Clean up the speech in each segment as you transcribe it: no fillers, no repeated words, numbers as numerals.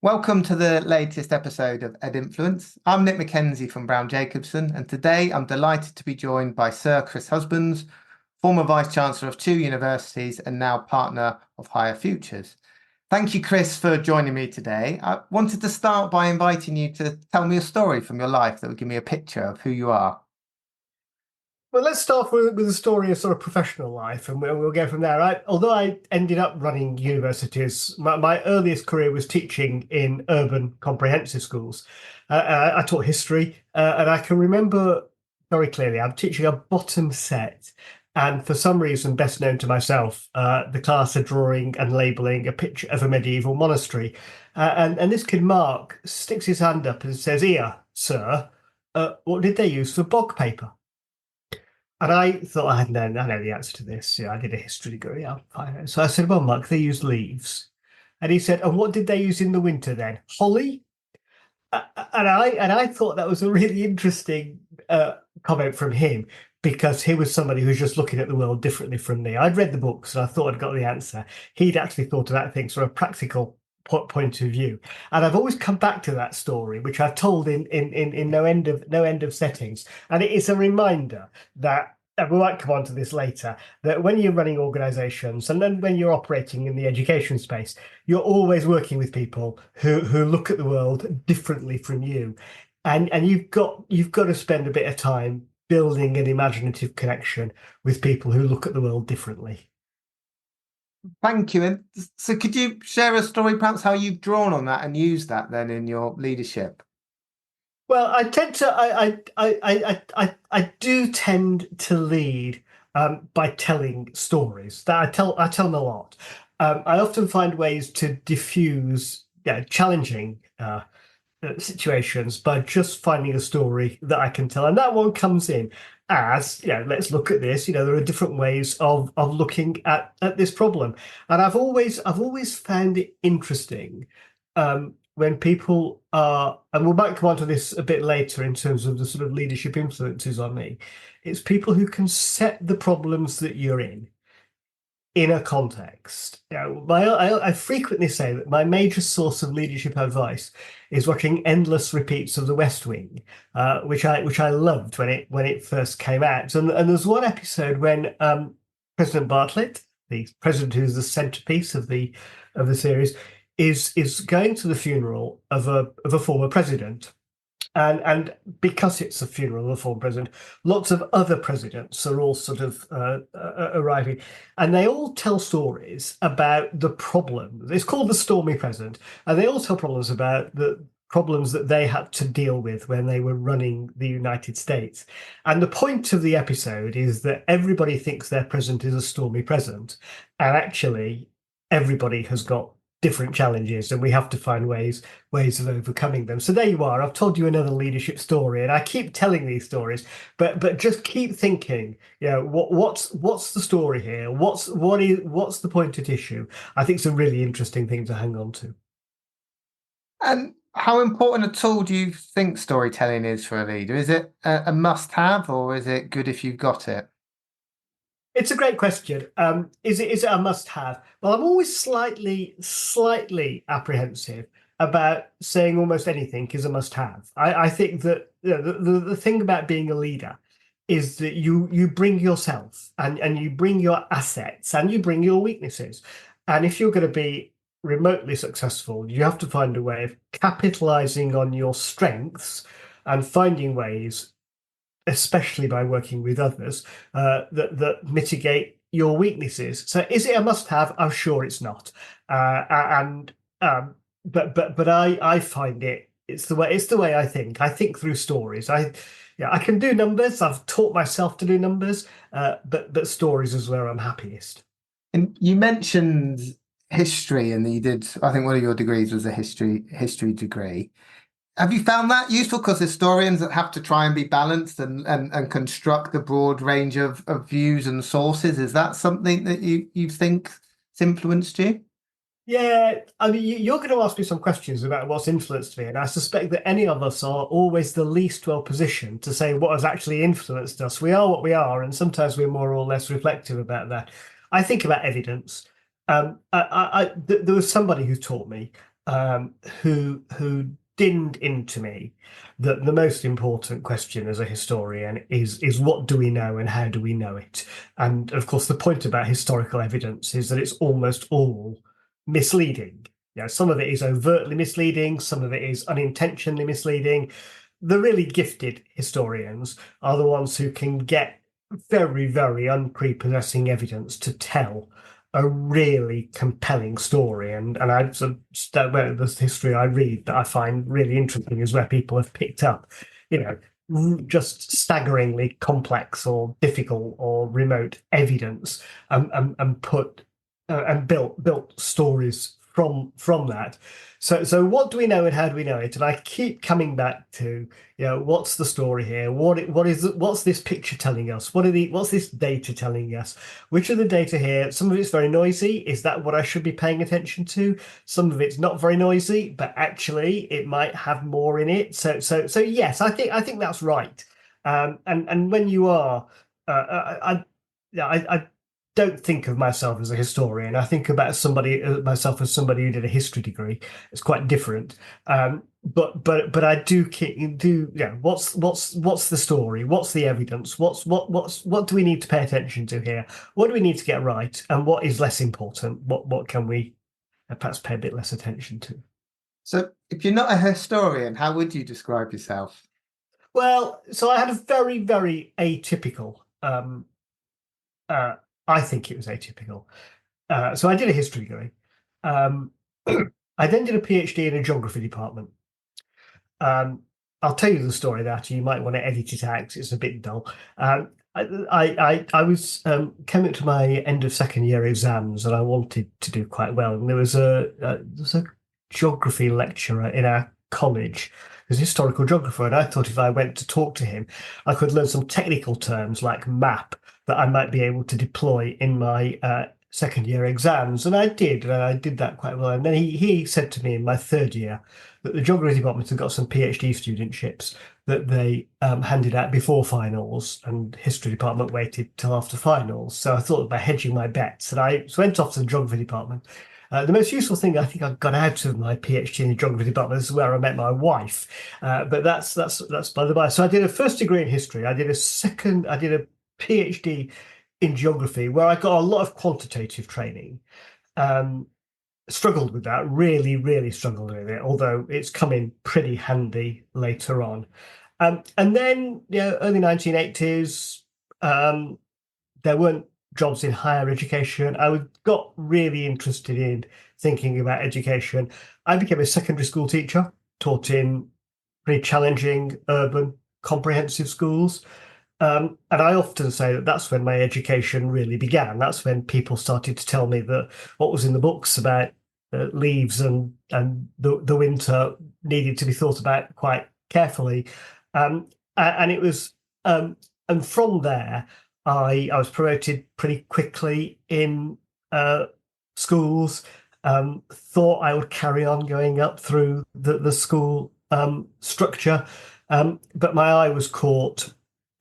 Welcome to the latest episode of Ed Influence. I'm Nick Mackenzie from Brown Jacobson, and today I'm delighted to be joined by Sir Chris Husbands, former Vice-Chancellor of 2 universities and now partner of Higher Futures. Thank you, Chris, for joining me today. I wanted to start by inviting you to tell me a story from your life that would give me a picture of who you are. Well, let's start with a story of sort of professional life, and we'll go from there. Although I ended up running universities, my earliest career was teaching in urban comprehensive schools. I taught history, and I can remember very clearly, I'm teaching a bottom set, and for some reason, best known to myself, the class are drawing and labelling a picture of a medieval monastery. And this kid, Mark, sticks his hand up and says, "Here, sir, what did they use for bog paper?" And I thought I know the answer to this. I did a history degree. Yeah, fine. So I said, "Well, Mark, they used leaves." And he said, "And what did they use in the winter then? Holly?" And I thought that was a really interesting comment from him, because he was somebody who was just looking at the world differently from me. I'd read the books and I thought I'd got the answer. He'd actually thought of that things from a practical point of view. And I've always come back to that story, which I've told in no end of settings. And it is a reminder that, and we might come on to this later, that when you're running organizations and then when you're operating in the education space, you're always working with people who look at the world differently from you. And you've got to spend a bit of time building an imaginative connection with people who look at the world differently. Thank you. And so could you share a story, perhaps, how you've drawn on that and used that then in your leadership? Well, I tend to I do tend to lead by telling stories. That I tell them a lot. I often find ways to diffuse challenging situations by just finding a story that I can tell, and that one comes in as let's look at this. There are different ways of looking at this problem, and I've always found it interesting when people are, and we might come on to this a bit later in terms of the sort of leadership influences on me. It's people who can set the problems that you're in a context. I frequently say that my major source of leadership advice is watching endless repeats of The West Wing, which I loved when it first came out. And there's one episode when President Bartlett, the president who's the centerpiece of the series, is going to the funeral of a former president. And because it's a funeral of a former president, lots of other presidents are all sort of arriving, and they all tell stories about the problem. It's called The Stormy President, and they all tell problems about the problems that they had to deal with when they were running the United States. And the point of the episode is that everybody thinks their president is a stormy president, and actually everybody has got different challenges, and we have to find ways of overcoming them. So there you are. I've told you another leadership story, and I keep telling these stories, but just keep thinking. What's the story here? What's the point at issue? I think it's a really interesting thing to hang on to. And how important a tool do you think storytelling is for a leader? Is it a must-have, or is it good if you've got it? It's a great question. Is it a must-have? Well, I'm always slightly apprehensive about saying almost anything is a must-have. I think that the thing about being a leader is that you bring yourself and you bring your assets and you bring your weaknesses. And if you're going to be remotely successful, you have to find a way of capitalizing on your strengths and finding ways, especially by working with others, that mitigate your weaknesses. So, is it a must-have? I'm sure it's not. But I find it's the way I think. I think through stories. I can do numbers. I've taught myself to do numbers, but stories is where I'm happiest. And you mentioned history, and you did. I think one of your degrees was a history degree. Have you found that useful? Because historians that have to try and be balanced and construct a broad range of views and sources, is that something that you think has influenced you? Yeah, I mean, you're going to ask me some questions about what's influenced me, and I suspect that any of us are always the least well positioned to say what has actually influenced us. We are what we are, and sometimes we're more or less reflective about that. I think about evidence. There was somebody who taught me who dinned into me that the most important question as a historian is what do we know and how do we know it? And of course, the point about historical evidence is that it's almost all misleading. Some of it is overtly misleading, some of it is unintentionally misleading. The really gifted historians are the ones who can get very, very unprepossessing evidence to tell a really compelling story. And I sort of, the history I read that I find really interesting is where people have picked up, just staggeringly complex or difficult or remote evidence and put and built stories from that. So what do we know and how do we know it? And I keep coming back to, what's the story here? What's this picture telling us? What's this data telling us? Which of the data here? Some of it's very noisy. Is that what I should be paying attention to? Some of it's not very noisy, but actually it might have more in it. So yes, I think that's right. And when you are, I don't think of myself as a historian. I think about myself as somebody who did a history degree. It's quite different. But I do. What's the story? What's the evidence? What do we need to pay attention to here? What do we need to get right? And what is less important? What can we perhaps pay a bit less attention to? So, if you're not a historian, how would you describe yourself? Well, so I had a very, very atypical. I think it was atypical. So I did a history degree. I then did a PhD in a geography department. I'll tell you the story that you might want to edit it out because it's a bit dull. I was coming to my end of second year exams and I wanted to do quite well. And there was a geography lecturer in our college. He was a historical geographer, and I thought if I went to talk to him, I could learn some technical terms like map that I might be able to deploy in my second year exams. And I did that quite well. And then he said to me in my third year that the geography department had got some PhD studentships that they handed out before finals, and history department waited till after finals. So I thought about hedging my bets, and I went off to the geography department. The most useful thing I think I got out of my PhD in the geography department is where I met my wife, but that's by the by. So I did a first degree in history. I did a PhD in geography where I got a lot of quantitative training. Struggled with that, really struggled with it, although it's come in pretty handy later on. And then, early 1980s, there weren't jobs in higher education. I got really interested in thinking about education. I became a secondary school teacher, taught in pretty challenging urban comprehensive schools. And I often say that that's when my education really began. That's when people started to tell me that what was in the books about leaves and the winter needed to be thought about quite carefully. And it was, and from there, I was promoted pretty quickly in schools. Thought I would carry on going up through the school structure, but my eye was caught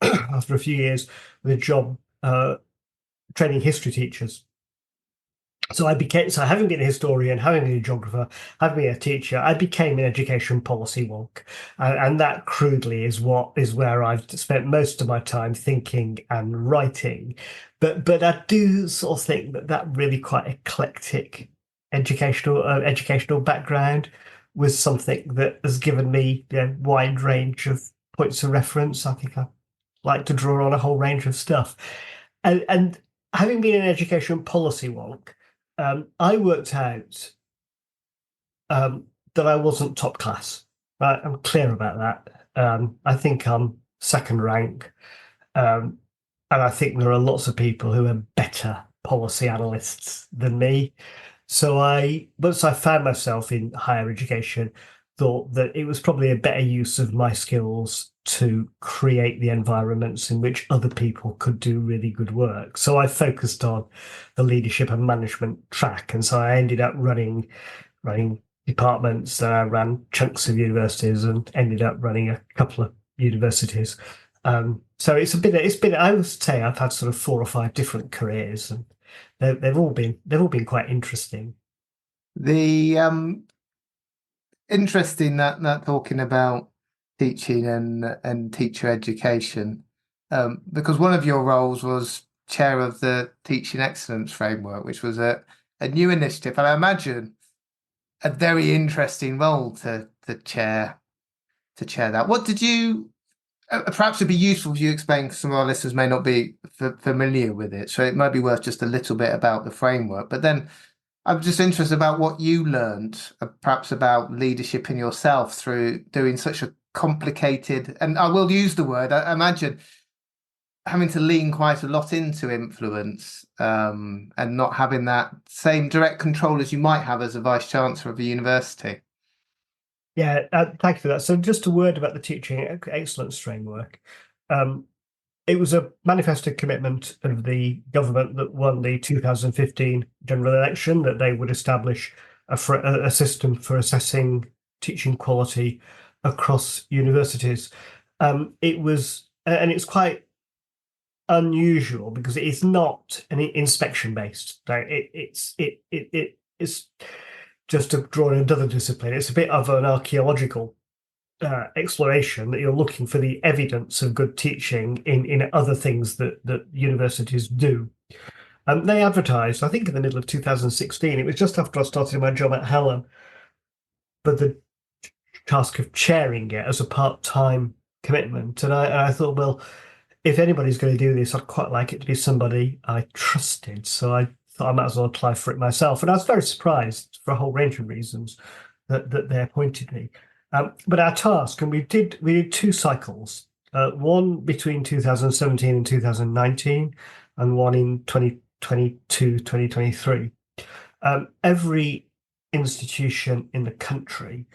after a few years with a job training history teachers. So having been a historian, having been a geographer, having been a teacher, I became an education policy wonk, and that crudely is where I've spent most of my time thinking and writing. But I do sort of think that really quite eclectic educational background was something that has given me a wide range of points of reference. I think I like to draw on a whole range of stuff, and having been an education policy wonk. I worked out that I wasn't top class. Right? I'm clear about that. I think I'm second rank, and I think there are lots of people who are better policy analysts than me. So once I found myself in higher education, thought that it was probably a better use of my skills to create the environments in which other people could do really good work. So I focused on the leadership and management track. And so I ended up running departments. I ran chunks of universities and ended up running a couple of universities. So it's been, I would say I've had sort of 4 or 5 different careers, and they've all been quite interesting. The interesting that talking about teaching and teacher education, because one of your roles was chair of the Teaching Excellence Framework, which was a new initiative, and I imagine a very interesting role to chair that. What did you? Perhaps it'd be useful if you explain, because some of our listeners may not be familiar with it, so it might be worth just a little bit about the framework. But then I'm just interested about what you learned, perhaps about leadership in yourself through doing such a complicated, and I will use the word, I imagine, having to lean quite a lot into influence, and not having that same direct control as you might have as a vice-chancellor of a university. Yeah, thank you for that. So just a word about the Teaching Excellence Framework. It was a manifesto commitment of the government that won the 2015 general election that they would establish a system for assessing teaching quality across universities. It was, and it's quite unusual because it is not an inspection based. It's just to draw in another discipline. It's a bit of an archaeological exploration that you're looking for the evidence of good teaching in other things that universities do. They advertised, I think, in the middle of 2016. It was just after I started my job at Hallam, but the task of chairing it as a part-time commitment. And I thought, well, if anybody's going to do this, I'd quite like it to be somebody I trusted. So I thought I might as well apply for it myself. And I was very surprised for a whole range of reasons that they appointed me. But our task, and we did 2 cycles, one between 2017 and 2019, and one in 2022, 2023. Every institution in the country,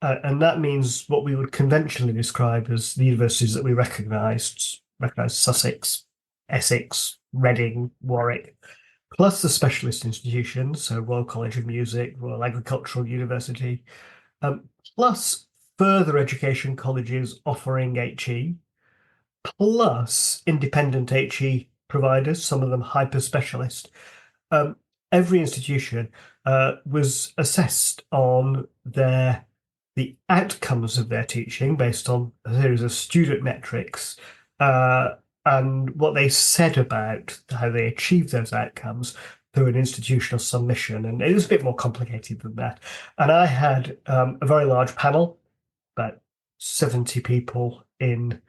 and that means what we would conventionally describe as the universities that we recognised Sussex, Essex, Reading, Warwick, plus the specialist institutions, so Royal College of Music, Royal Agricultural University, plus further education colleges offering HE, plus independent HE providers, some of them hyper-specialist. Every institution was assessed on the outcomes of their teaching based on a series of student metrics, and what they said about how they achieved those outcomes through an institutional submission. And it was a bit more complicated than that. And I had a very large panel, about 70 people in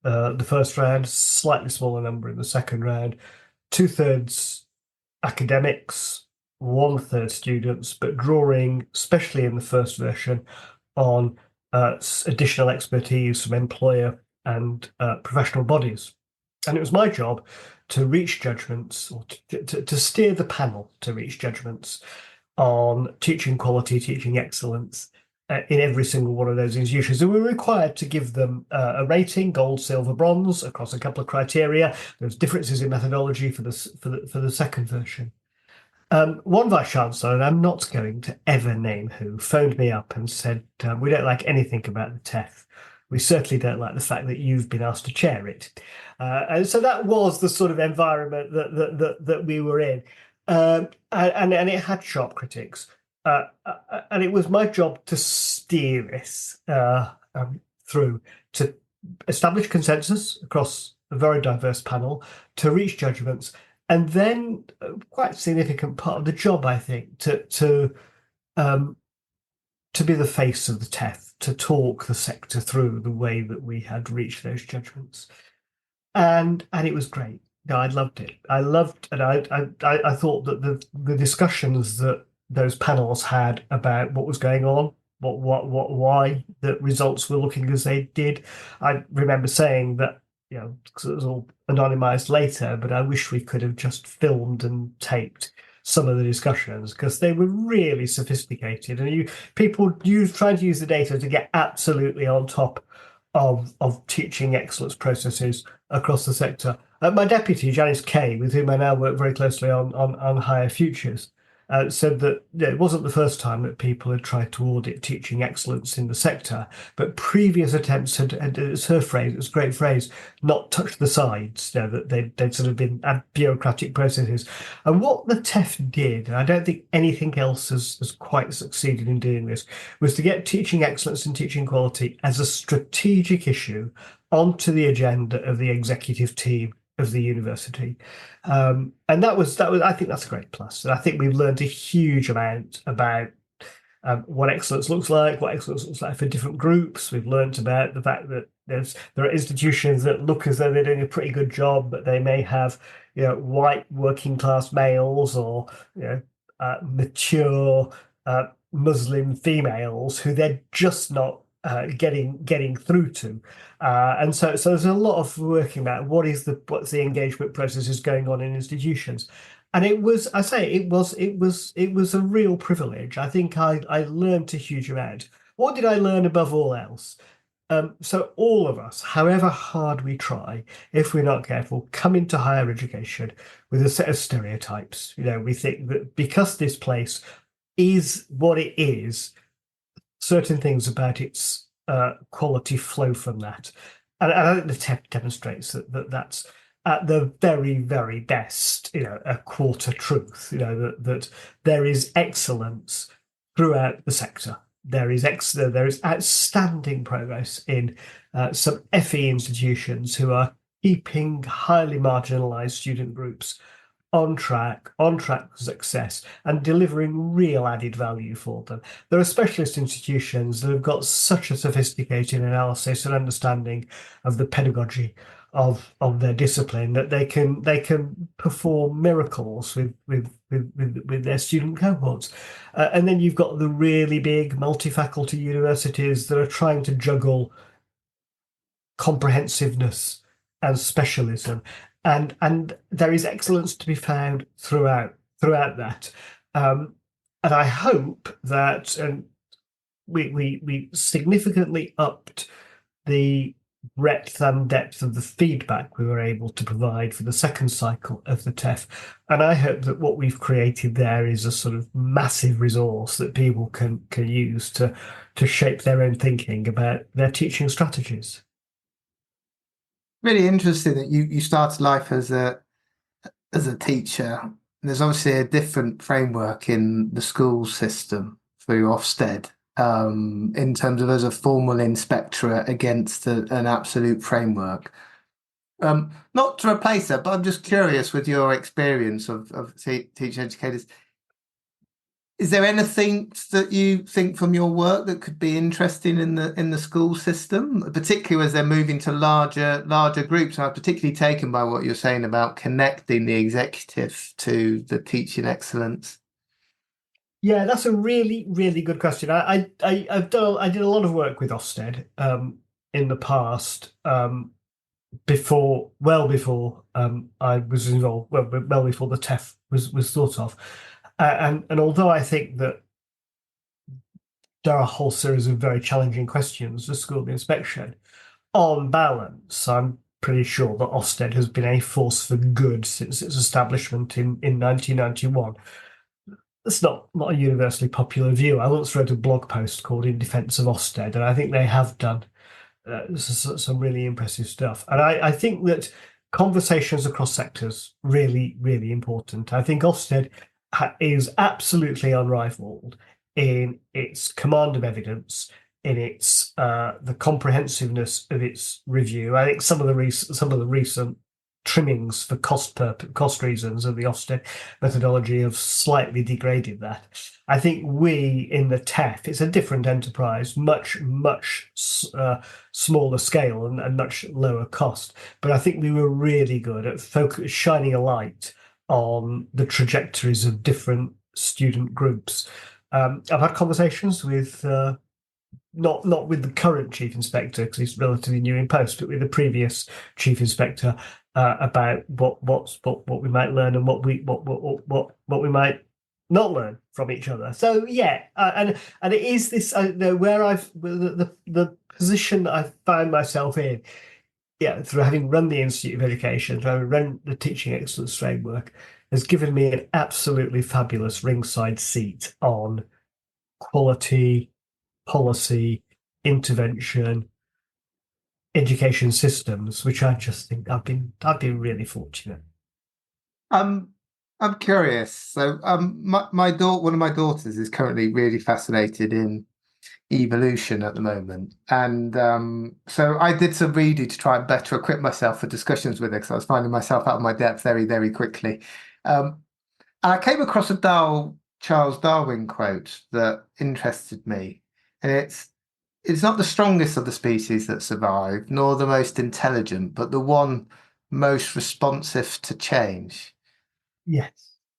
the first round, slightly smaller number in the second round, 2/3 academics, 1/3 students, but drawing, especially in the first version, on additional expertise from employer and professional bodies. And it was my job to reach judgments, or to steer the panel to reach judgments on teaching quality, teaching excellence in every single one of those institutions. And we were required to give them a rating, gold, silver, bronze, across a couple of criteria. There's differences in methodology for the second version. One Vice-Chancellor, and I'm not going to ever name who, phoned me up and said, we don't like anything about the TEF. We certainly don't like the fact that you've been asked to chair it. And so that was the sort of environment that we were in. And it had sharp critics. And it was my job to steer this through, to establish consensus across a very diverse panel, to reach judgments, and then quite a significant part of the job, I think, to be the face of the TEF, to talk the sector through the way that we had reached those judgments, and it was great. No, I loved it. I thought that the discussions that those panels had about what was going on, why the results were looking as they did. I remember saying that, because it was all anonymized later, but I wish we could have just filmed and taped some of the discussions, because they were really sophisticated, and people trying to use the data to get absolutely on top of teaching excellence processes across the sector. My deputy, Janice Kay, with whom I now work very closely on higher futures, said that it wasn't the first time that people had tried to audit teaching excellence in the sector, but previous attempts had it's her phrase, it's a great phrase, not touched the sides, that they'd sort of been bureaucratic processes. And what the TEF did, and I don't think anything else has quite succeeded in doing this, was to get teaching excellence and teaching quality as a strategic issue onto the agenda of the executive team of the university. And that was I think that's a great plus. And I think we've learned a huge amount about what excellence looks like, what excellence looks like for different groups. We've learned about the fact that there are institutions that look as though they're doing a pretty good job, but they may have, white working class males or mature Muslim females who they're just not getting through to, and so there's a lot of working about what's the engagement processes going on in institutions, and it was a real privilege. I think I learned a huge amount. What did I learn above all else? So all of us, however hard we try, if we're not careful, come into higher education with a set of stereotypes. We think that because this place is what it is, certain things about its quality flow from that. And I think the TEF demonstrates that's at the very, very best, a quarter truth, that there is excellence throughout the sector. There is outstanding progress in some FE institutions who are keeping highly marginalized student groups on track for success and delivering real added value for them. There are specialist institutions that have got such a sophisticated analysis and understanding of the pedagogy of their discipline that they can perform miracles with their student cohorts. And then you've got the really big multi-faculty universities that are trying to juggle comprehensiveness and specialism. And there is excellence to be found throughout that, and I hope that we significantly upped the breadth and depth of the feedback we were able to provide for the second cycle of the TEF, and I hope that what we've created there is a sort of massive resource that people can use to shape their own thinking about their teaching strategies. Really interesting that you started life as a teacher. There's obviously a different framework in the school system through Ofsted, in terms of as a formal inspectorate against an absolute framework. Not to replace that, but I'm just curious with your experience of teacher educators. Is there anything that you think from your work that could be interesting in the school system, particularly as they're moving to larger groups? And I'm particularly taken by what you're saying about connecting the executive to the teaching excellence. Yeah, that's a really, really good question. I did a lot of work with Ofsted in the past, before I was involved, well before the TEF was thought of. And although I think that there are a whole series of very challenging questions for school inspection, on balance, I'm pretty sure that Ofsted has been a force for good since its establishment in 1991. It's not a universally popular view. I once wrote a blog post called In Defence of Ofsted, and I think they have done some really impressive stuff. And I think that conversations across sectors really, really important. I think Ofsted is absolutely unrivaled in its command of evidence, in its the comprehensiveness of its review. I think some of the recent trimmings for cost reasons of the Ofsted methodology have slightly degraded that. I think we in the TEF, it's a different enterprise, much smaller scale and much lower cost. But I think we were really good at shining a light on the trajectories of different student groups. I've had conversations with not with the current chief inspector because he's relatively new in post, but with the previous chief inspector about what we might learn and what we might not learn from each other. So yeah, and it is this where the position that I've found myself in. Yeah, through having run the Institute of Education, through having run the Teaching Excellence Framework, has given me an absolutely fabulous ringside seat on quality, policy, intervention, education systems, which I just think I've been really fortunate. Um, I'm curious. So, my daughter, one of my daughters, is currently really fascinated in evolution at the moment, and so I did some reading to try and better equip myself for discussions with her because I was finding myself out of my depth very, very quickly. And I came across a Charles Darwin quote that interested me, and it's not the strongest of the species that survive, nor the most intelligent, but the one most responsive to change. Yes.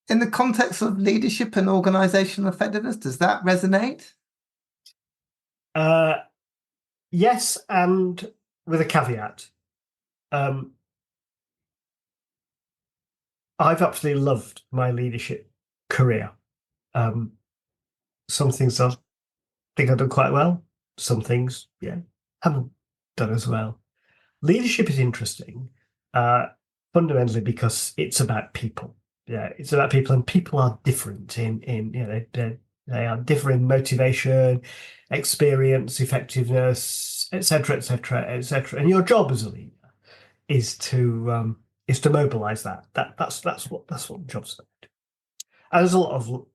In the context of leadership and organizational effectiveness, does that resonate? Uh, yes, and with a caveat. Um, I've absolutely loved my leadership career. Um, some things I think I've done quite well. Some things, yeah, haven't done as well. Leadership is interesting, uh, fundamentally because it's about people. Yeah, it's about people, and people are different in they are different in motivation, experience, effectiveness, etc., etc., etc. And your job as a leader is to mobilize that. That's what the job's about. And there's a lot of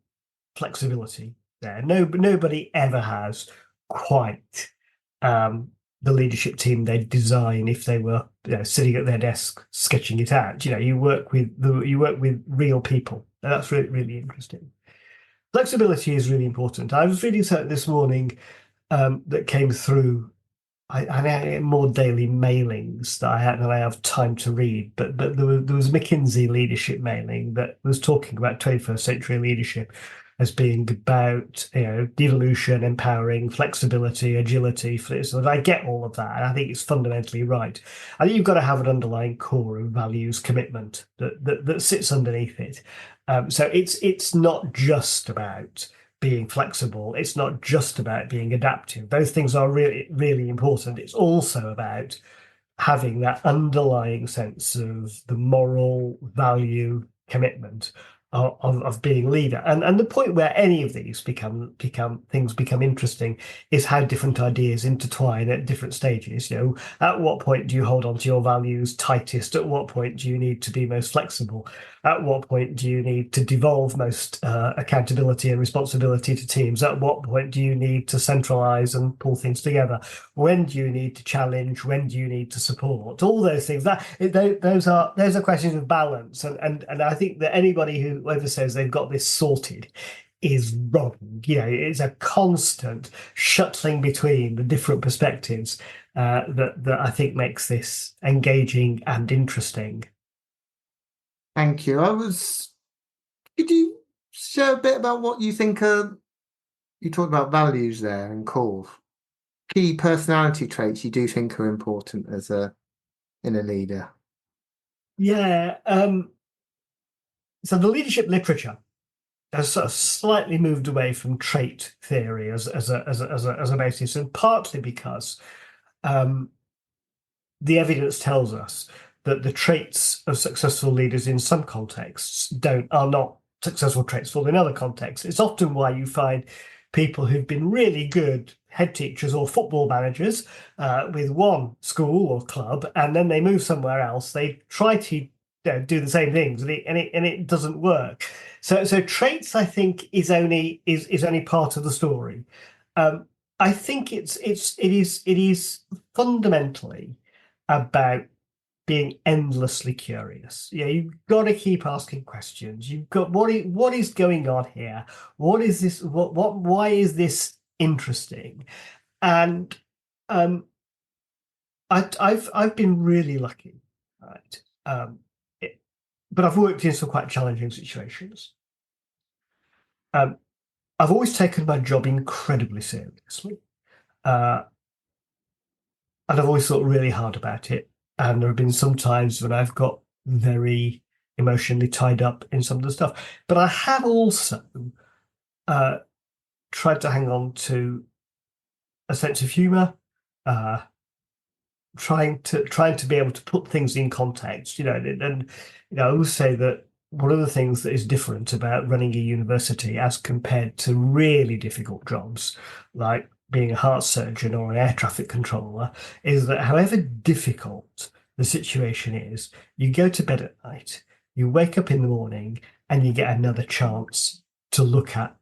flexibility there. No, nobody ever has quite um, the leadership team they'd design if they were sitting at their desk sketching it out. You work with real people. And that's really, really interesting. Flexibility is really important. I was reading something this morning that came through. I get more daily mailings than I have time to read, but there was a McKinsey leadership mailing that was talking about 21st century leadership as being about devolution, empowering, flexibility, agility. So I get all of that, and I think it's fundamentally right. I think you've got to have an underlying core of values, commitment that sits underneath it. So it's not just about being flexible. It's not just about being adaptive. Those things are really, really important. It's also about having that underlying sense of the moral value commitment of being leader. And the point where any of these become interesting is how different ideas intertwine at different stages. At what point do you hold on to your values tightest? At what point do you need to be most flexible? At what point do you need to devolve most accountability and responsibility to teams? At what point do you need to centralize and pull things together? When do you need to challenge? When do you need to support? All those things. Those are questions of balance, and I think that anybody who ever says they've got this sorted is wrong. It's a constant shuttling between the different perspectives that I think makes this engaging and interesting. Thank you. Could you share a bit about what you think you talked about values there and core key personality traits you do think are important in a leader? Yeah. So the leadership literature has sort of slightly moved away from trait theory as a basis, and partly because um, the evidence tells us that the traits of successful leaders in some contexts are not successful traits for in other contexts. It's often why you find people who've been really good head teachers or football managers with one school or club, and then they move somewhere else. They try to do the same things, and it doesn't work. So traits, I think, is only part of the story. I think it is fundamentally about being endlessly curious. You've got to keep asking questions. You've got what is going on here? What is this? Why is this interesting? And I've been really lucky, right? But I've worked in some quite challenging situations. Um, I've always taken my job incredibly seriously. Uh, and I've always thought really hard about it. And there have been some times when I've got very emotionally tied up in some of the stuff. But I have also uh, tried to hang on to a sense of humour, uh, trying to be able to put things in context. I always say that one of the things that is different about running a university as compared to really difficult jobs, like being a heart surgeon or an air traffic controller, is that however difficult the situation is, you go to bed at night, you wake up in the morning, and you get another chance to look at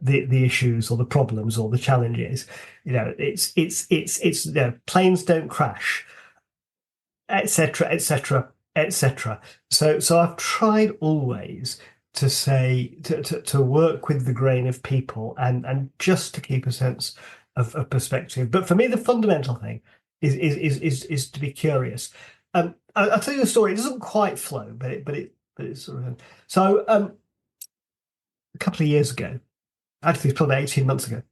the issues or the problems or the challenges. It's planes don't crash, etc., etc., etc. So I've tried always to say to work with the grain of people and just to keep a sense of perspective. But for me, the fundamental thing is to be curious. I'll tell you a story. It doesn't quite flow, but it's sort of so. A couple of years ago, actually, it's probably 18 months ago,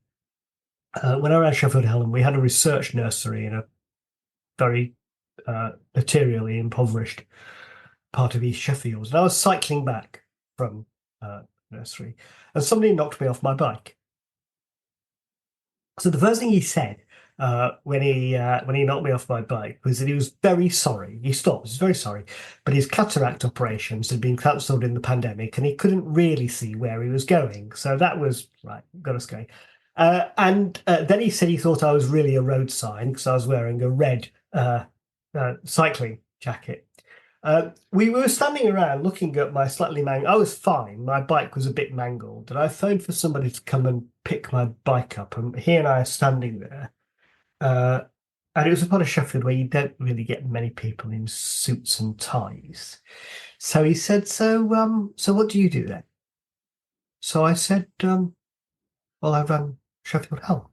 when I ran Sheffield Hallam, we had a research nursery in a very materially impoverished part of East Sheffield. And I was cycling back from nursery, and somebody knocked me off my bike. So the first thing he said when he knocked me off my bike was that he was very sorry. He stopped. He was very sorry, but his cataract operations had been cancelled in the pandemic, and he couldn't really see where he was going. So that was right. Got us going. And then he said he thought I was really a road sign because I was wearing a red cycling jacket. We were standing around looking at my slightly mangled. I was fine. My bike was a bit mangled, and I phoned for somebody to come and pick my bike up. And he and I are standing there. And it was a part of Sheffield where you don't really get many people in suits and ties. So he said, "So what do you do then?" So I said, "Well, I run Sheffield Hallam."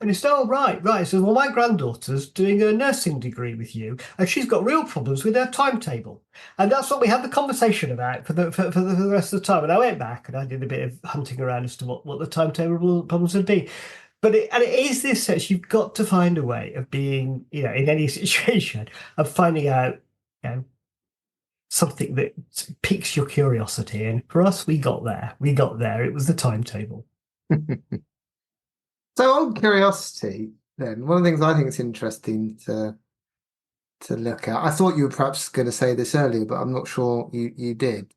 And he said, "Oh, right." He says, "Well, my granddaughter's doing a nursing degree with you, and she's got real problems with her timetable." And that's what we had the conversation about for the rest of the time. And I went back and I did a bit of hunting around as to what the timetable problems would be. But it is this sense you've got to find a way of being, in any situation, of finding out, something that piques your curiosity. And for us, we got there. It was the timetable. So on curiosity, then, one of the things I think is interesting to look at, I thought you were perhaps going to say this earlier, but I'm not sure you did.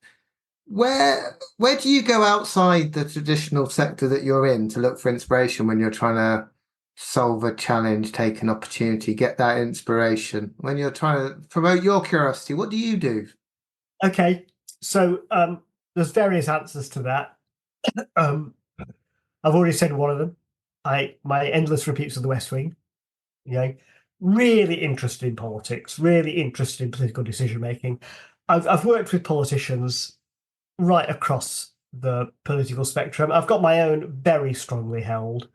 Where do you go outside the traditional sector that you're in to look for inspiration when you're trying to solve a challenge, take an opportunity, get that inspiration? When you're trying to promote your curiosity, what do you do? Okay, so there's various answers to that. I've already said one of them. My endless repeats of the West Wing. Really interested in politics, really interested in political decision making. I've worked with politicians right across the political spectrum. I've got my own very strongly held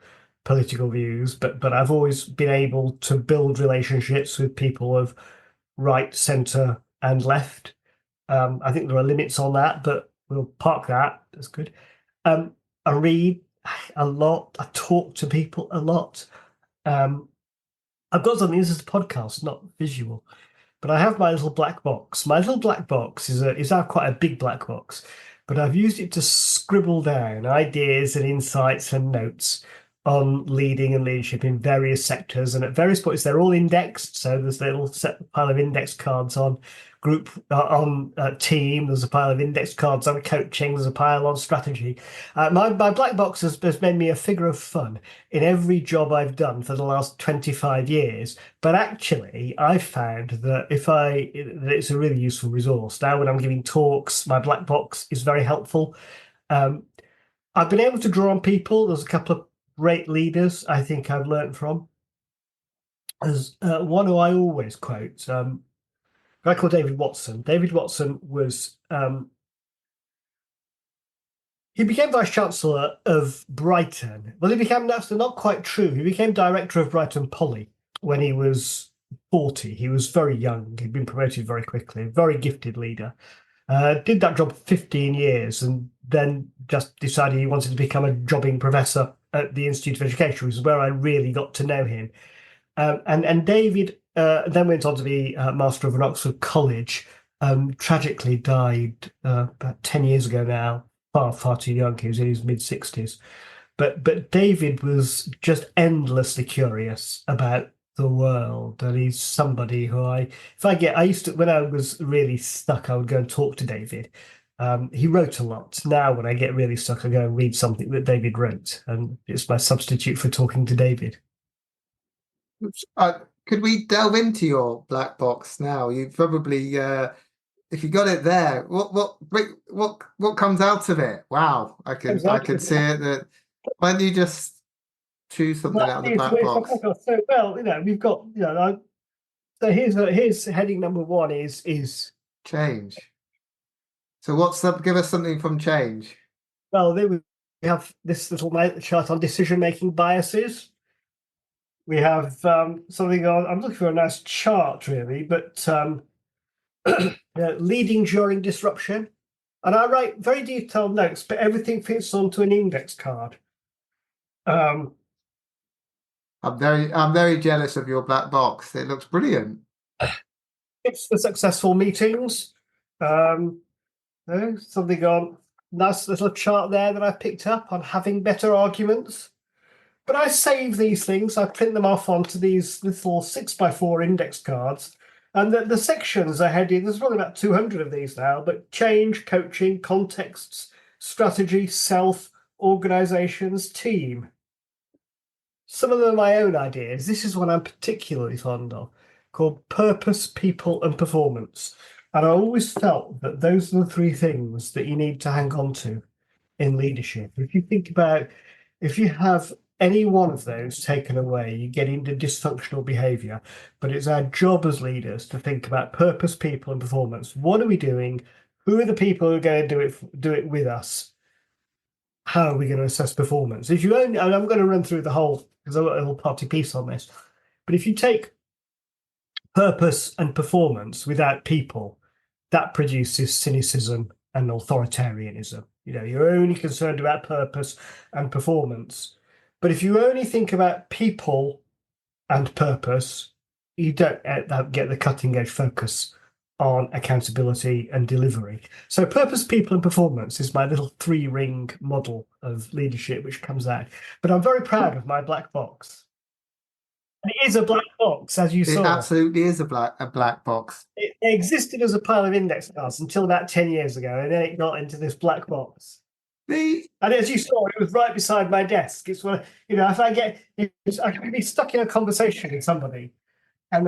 political views, but I've always been able to build relationships with people of right, centre, and left. I think there are limits on that, but we'll park that. That's good. I read a lot. I talk to people a lot. I've got something. This is a podcast, not visual, but I have my little black box. My little black box is quite a big black box, but I've used it to scribble down ideas and insights and notes on leading and leadership in various sectors. And at various points, they're all indexed. So there's a little set pile of index cards on group, on team. There's a pile of index cards on coaching. There's a pile on strategy. My black box has made me a figure of fun in every job I've done for the last 25 years. But actually, I've found that that it's a really useful resource. Now, when I'm giving talks, my black box is very helpful. I've been able to draw on people. There's a couple of great leaders I think I've learned from. As one who I always quote, a guy called David Watson. David Watson was he became Vice-Chancellor of Brighton. Well, that's not quite true. He became Director of Brighton Poly when he was 40. He was very young. He'd been promoted very quickly. Very gifted leader. Did that job for 15 years and then just decided he wanted to become a jobbing professor at the Institute of Education, which is where I really got to know him. And David then went on to be Master of an Oxford College. Tragically died about 10 years ago now, far too young. He was in his mid-60s. But David was just endlessly curious about the world, and he's somebody who I used to, when I was really stuck, I would go and talk to David. He wrote a lot. Now, when I get really stuck, I go and read something that David wrote, and it's my substitute for talking to David. Uh, could we delve into your black box now? You probably, if you got it there, what comes out of it? Wow, I could see it. That why don't you just choose something out of the black box? So, well, we've got, so here's heading number one is Change. So give us something from change. well, we have this little chart on decision-making biases. We have something on. I'm looking for a nice chart, really, but leading during disruption, and I write very detailed notes, but everything fits onto an index card. I'm very jealous of your black box. It looks brilliant. It's for successful meetings. Something on nice little chart there that I picked up on having better arguments. But I save these things. I print them off onto these little 6x4 index cards. And the sections are headed, there's probably about 200 of these now, but change, coaching, contexts, strategy, self, organizations, team. Some of them are my own ideas. This is one I'm particularly fond of, called purpose, people, and performance. And I always felt that those are the three things that you need to hang on to in leadership. If you have any one of those taken away, you get into dysfunctional behavior. But it's our job as leaders to think about purpose, people, and performance. What are we doing? Who are the people who are going to do it with us? How are we going to assess performance? If you only, and I'm going to run through the whole, because I've got a little party piece on this. But if you take purpose and performance without people, that produces cynicism and authoritarianism. You're only concerned about purpose and performance. But if you only think about people and purpose, you don't get the cutting edge focus on accountability and delivery. So purpose, people, and performance is my little 3-ring model of leadership, which comes out. But I'm very proud of my black box. And it is a black box, as you saw. It absolutely is a black box. It existed as a pile of index cards until about 10 years ago, and then it got into this black box. And as you saw, it was right beside my desk. It's what, if I can be stuck in a conversation with somebody, and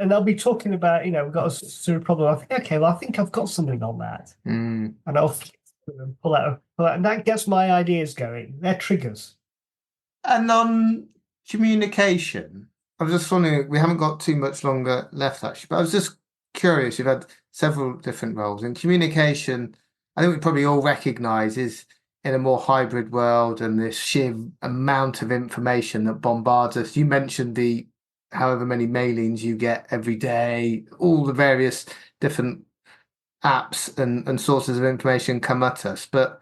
they'll be talking about, we've got a sort of problem. I think, okay, well, I think I've got something on that. And I'll pull out, and that gets my ideas going. They're triggers. And on communication, I was just wondering, we haven't got too much longer left, actually, but I was just curious. You've had several different roles in communication. I think we probably all recognise is in a more hybrid world and this sheer amount of information that bombards us. You mentioned the however many mailings you get every day, all the various different apps and sources of information come at us. But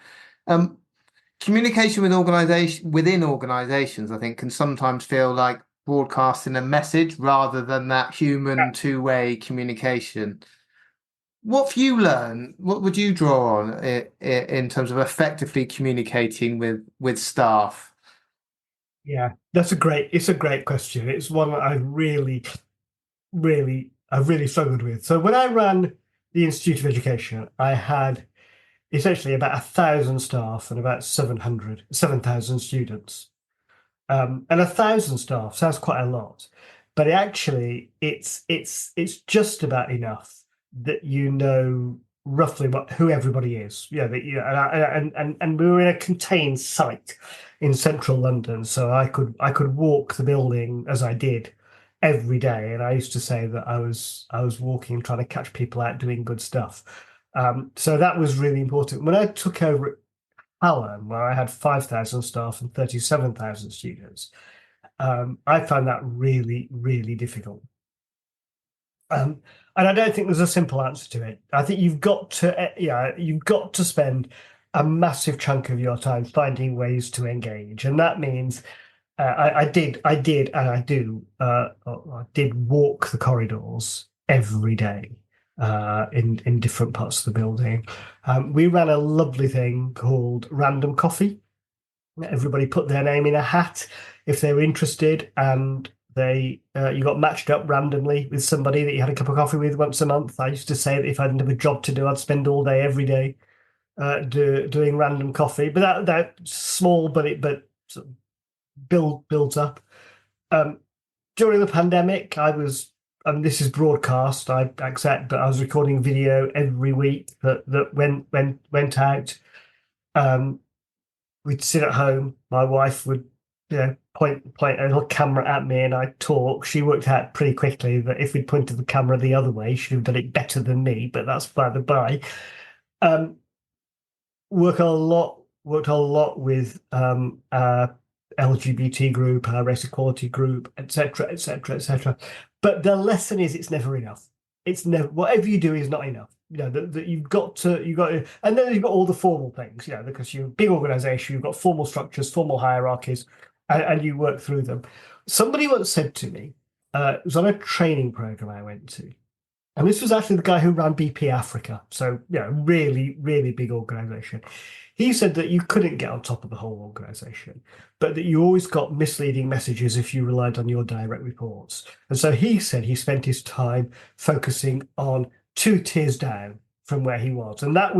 communication within organizations, I think, can sometimes feel like broadcasting a message rather than that human two-way communication. What have you learned? What would you draw on in terms of effectively communicating with staff? Yeah, it's a great question. It's one that I've really struggled with. So when I ran the Institute of Education, I had essentially about 1,000 staff and about 7,000 students. And 1,000 staff sounds quite a lot, but it's just about enough that roughly who everybody is. And we were in a contained site in central London, so I could walk the building as I did every day, and I used to say that I was walking, trying to catch people out doing good stuff. So that was really important. When I took over at Hallam, where I had 5,000 staff and 37,000 students, I found that really, really difficult. And I don't think there's a simple answer to it. I think you've got to spend a massive chunk of your time finding ways to engage, and that means I did walk the corridors every day in different parts of the building. We ran a lovely thing called Random Coffee. Everybody put their name in a hat if they were interested, and You got matched up randomly with somebody that you had a cup of coffee with once a month. I used to say that if I didn't have a job to do, I'd spend all day, every day, doing random coffee. But that's small, but sort of builds up. During the pandemic, this is broadcast, I accept, but I was recording video every week that went out. We'd sit at home. My wife would, point a little camera at me, and I'd talk. She worked out pretty quickly that if we'd pointed the camera the other way, she'd have done it better than me. But that's by the by. Worked a lot with LGBT group, our race equality group, etc., etc., etc. But the lesson is, it's never enough. It's never, whatever you do is not enough. That you've got to, and then you've got all the formal things, because you're a big organization, you've got formal structures, formal hierarchies, and you work through them. Somebody once said to me, it was on a training program I went to, and this was actually the guy who ran BP Africa, so really, really big organization. He said that you couldn't get on top of the whole organization, but that you always got misleading messages if you relied on your direct reports. And so he said he spent his time focusing on 2 tiers down from where he was, and that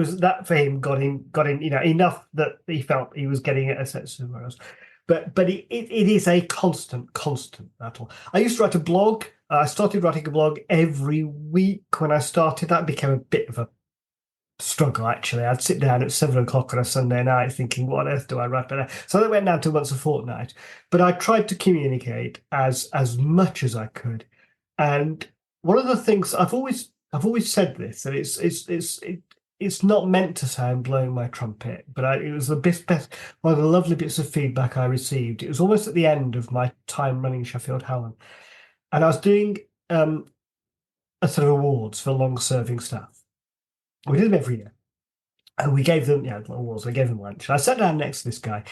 for him got him enough that he felt he was getting a sense somewhere else. But it is a constant battle. I used to write a blog. I started writing a blog every week when I started. That became a bit of a struggle, actually. I'd sit down at 7 o'clock on a Sunday night thinking, what on earth do I write about? So that went down to once a fortnight. But I tried to communicate as much as I could. And one of the things I've always said this, and it's not meant to sound blowing my trumpet, but it was the best one of the lovely bits of feedback I received. It was almost at the end of my time running Sheffield Hallam, and I was doing a sort of awards for long-serving staff. We did them every year, and we gave them awards. We gave them lunch. And I sat down next to this guy,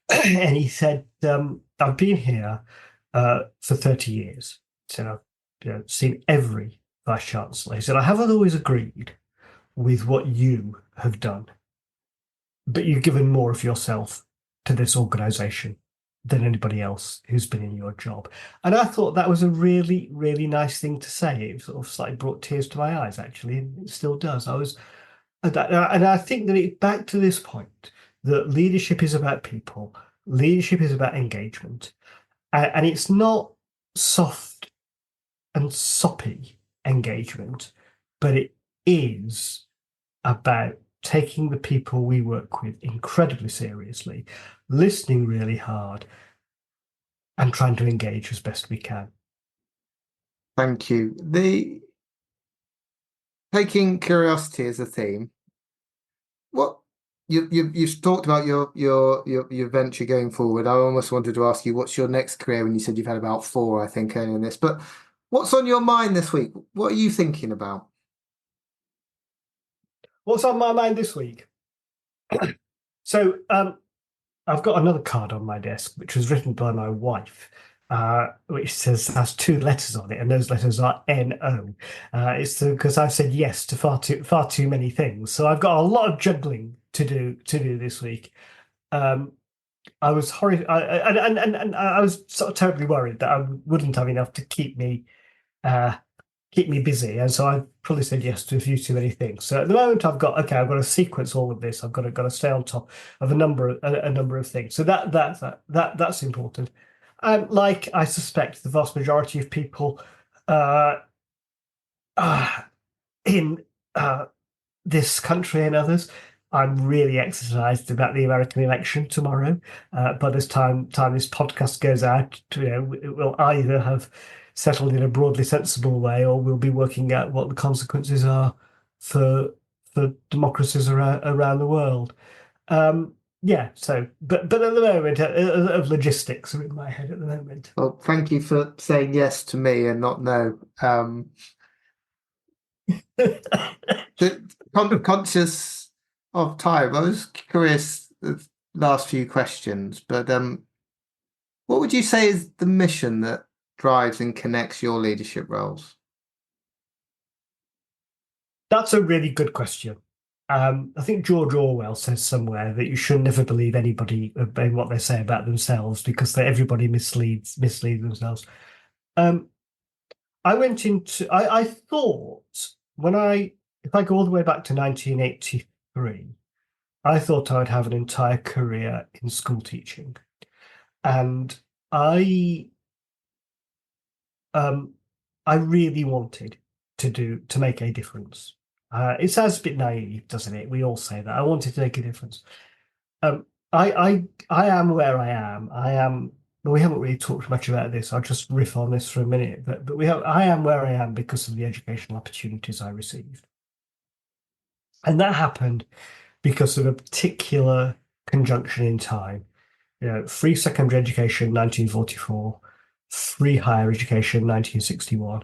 and he said, "I've been here for 30 years. So I've seen every Vice-Chancellor." He said, "I haven't always agreed with what you have done, but you've given more of yourself to this organisation than anybody else who's been in your job." And I thought that was a really, really nice thing to say. It sort of slightly brought tears to my eyes, actually, and it still does. And I think that it's back to this point that leadership is about people, leadership is about engagement, and it's not soft and soppy engagement, but it is about taking the people we work with incredibly seriously, listening really hard, and trying to engage as best we can. Thank you. Taking curiosity as a theme, what you've talked about your venture going forward. I almost wanted to ask you, what's your next career? When you said you've had about 4, I think, earlier in this, but what's on your mind this week? What are you thinking about? What's on my mind this week? So I've got another card on my desk, which was written by my wife, which has 2 letters on it, and those letters are NO. It's because I've said yes to far too many things. So I've got a lot of juggling to do this week. I was horrified, and I was sort of terribly worried that I wouldn't have enough to keep me busy, and so I probably said yes to a few too many things. So at the moment, I've got to sequence all of this. I've got to stay on top of a number of things. So that's important. And like I suspect the vast majority of people in this country and others, I'm really exercised about the American election tomorrow. By this time this podcast goes out, it will either have settled in a broadly sensible way, or we'll be working out what the consequences are for democracies around the world. So, but at the moment, of logistics are in my head at the moment. Well, thank you for saying yes to me and not no. Conscious of time, I was curious the last few questions, but what would you say is the mission that drives and connects your leadership roles? That's a really good question. I think George Orwell says somewhere that you should never believe anybody in what they say about themselves, because everybody misleads themselves. I went into. I thought if I go all the way back to 1983, I thought I would have an entire career in school teaching, and I I really wanted to make a difference. It sounds a bit naive, doesn't it? We all say that. I wanted to make a difference. I am where I am. I am. We haven't really talked much about this. I'll just riff on this for a minute. But I am where I am because of the educational opportunities I received, and that happened because of a particular conjunction in time. Free secondary education, 1944, free higher education, 1961.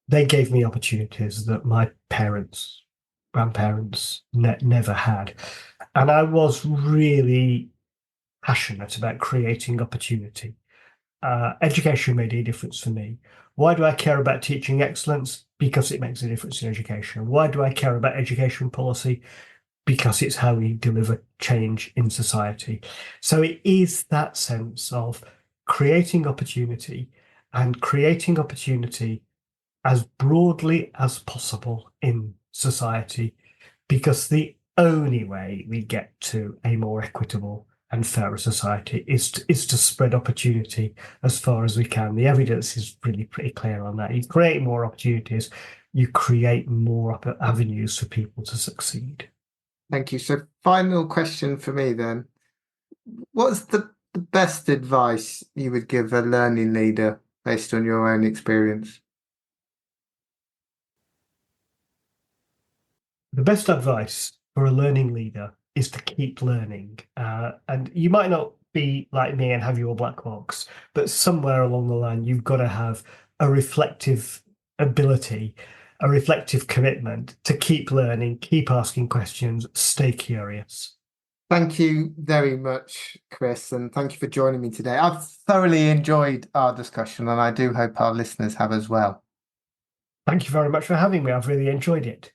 They gave me opportunities that my parents, grandparents never had. And I was really passionate about creating opportunity. Education made a difference for me. Why do I care about teaching excellence? Because it makes a difference in education. Why do I care about education policy? Because it's how we deliver change in society. So it is that sense of creating opportunity and creating opportunity as broadly as possible in society, because the only way we get to a more equitable and fairer society is to spread opportunity as far as we can. The evidence is really pretty clear on that. You create more opportunities, you create more avenues for people to succeed. Thank you. So, final question for me then. What's the best advice you would give a learning leader based on your own experience? The best advice for a learning leader is to keep learning. And you might not be like me and have your black box, but somewhere along the line, you've got to have a reflective ability, a reflective commitment to keep learning, keep asking questions, stay curious. Thank you very much, Chris, and thank you for joining me today. I've thoroughly enjoyed our discussion, and I do hope our listeners have as well. Thank you very much for having me. I've really enjoyed it.